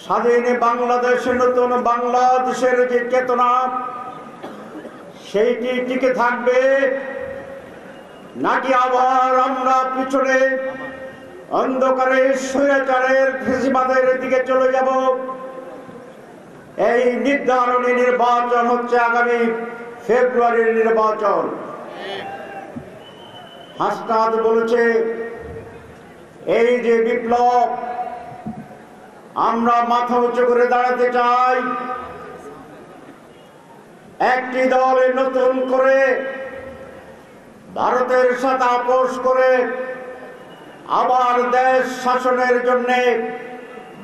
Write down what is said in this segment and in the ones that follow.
স্বাধীন বাংলাদেশের নতুন বাংলাদেশের যে চেতনা সেইটি টিকে থাকবে, নাকি আবার আমরা পিছনে অন্ধকারে স্বৈরাচারের ফ্যাসিবাদের দিকে চলে যাব? এই নির্ধারণী নির্বাচন হচ্ছে আগামী ফেব্রুয়ারির নির্বাচন। হাসনাত বলেছে এই যে বিপ্লব, আমরা মাথা উঁচু করে দাঁড়াতে চাই। একটি দল নতুন করে ভারতের সাথে আপোষ করে আবার দেশ শাসনের জন্য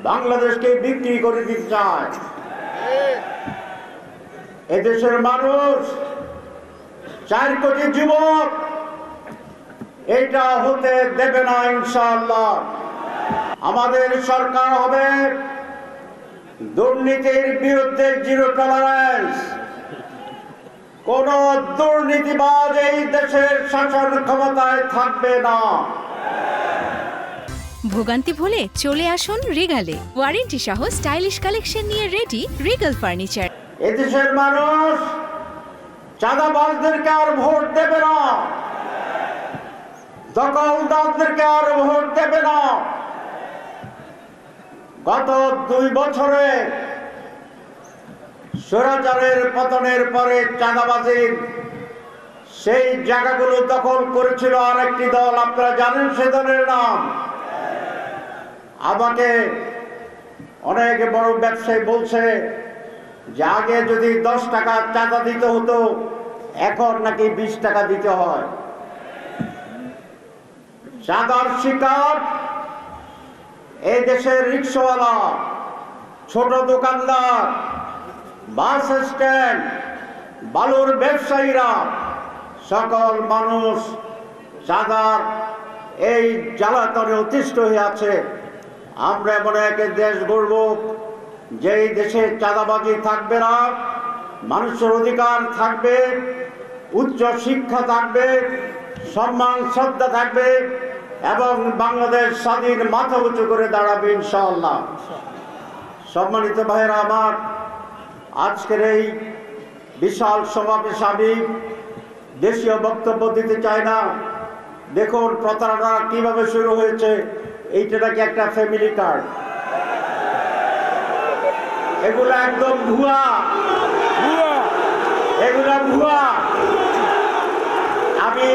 বাংলাদেশকে বিক্রি করে দিতে চায়। এদেশের মানুষ 4 কোটি যুবক এটা হতে দেবে না ইনশাআল্লাহ। আমাদের সরকার হবে দুর্নীতির বিরুদ্ধে জিরো টলারেন্স। কোন দুর্নীতিবাজ এই দেশের শাসন ক্ষমতায় থাকবে না। ভোগান্তি ভুলে চলে আসুন রিগালে। ওয়ারেন্টি সহ স্টাইলিশ কালেকশন নিয়ে রেডি রিগাল ফার্নিচার। এদেশের মানুষ চাঁদাবাজদেরকে আর ভোট দেবে না, দখলদারদেরকে আর ভোট দেবে না। গত 2 বছরে স্বৈরাচারের পতনের পরে চাঁদাবাজির সেই জায়গাগুলো দখল করেছিল আরেকটি দল, আপনারা জানেন সে দলের নাম। আমাকে অনেক বড় ব্যবসায়ী বলছে যে আগে যদি 10 টাকা চাঁদা দিতে হতো, এখন নাকি 20 টাকা দিতে হয়। চাঁদার শিকার এই দেশের রিক্সাওয়ালা, ছোট দোকানদার, বাস স্ট্যান্ড, বালুর ব্যবসায়ীরা, সকল মানুষ চাঁদার এই জ্বালাতনে অতিষ্ঠ হয়ে আছে। আমরা এমন এক দেশ গড়ব যেই দেশে চাঁদাবাজি থাকবে না, মানুষের অধিকার থাকবে, উচ্চ শিক্ষা থাকবে, সম্মান শ্রদ্ধা থাকবে এবং বাংলাদেশ স্বাধীন মাথা উঁচু করে দাঁড়াবে ইনশাআল্লাহ। সম্মানিত ভাইয়েরা আমার, আজকের এই বিশাল সমাবেশ আমি দেশীয় বক্তব্য দিতে চাই না। দেখুন প্রতারণা কিভাবে শুরু হয়েছে। এইটা নাকি একটা ফ্যামিলি কার্ড, এগুলো একদম ভুয়া, এগুলো ভুয়া। আমি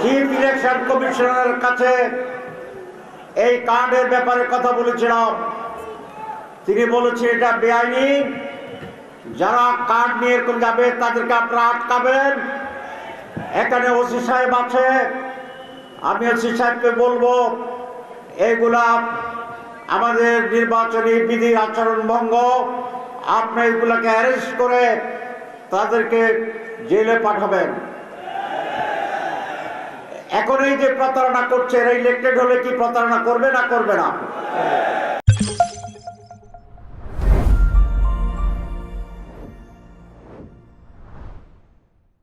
চিফ ইলেকশন কমিশনারের কাছে এই কার্ডের ব্যাপারে কথা বলেছিলাম। তিনি বলেছেন এটা বেআইনি, যারা কার্ড নিয়ে এরকম যাবে তাদেরকে আপনারা আটকাবেন। এখানে ওসি সাহেব আছে, আমি ওসি সাহেবকে বলবো এইগুলা আমাদের নির্বাচনী বিধি আচরণ ভঙ্গ, আপনি এগুলাকে অ্যারেস্ট করে তাদেরকে জেলে পাঠাবেন। এখন এই যে প্রতারণা করছে, এরা ইলেক্টেড হলে কি প্রতারণা করবে না করবে না?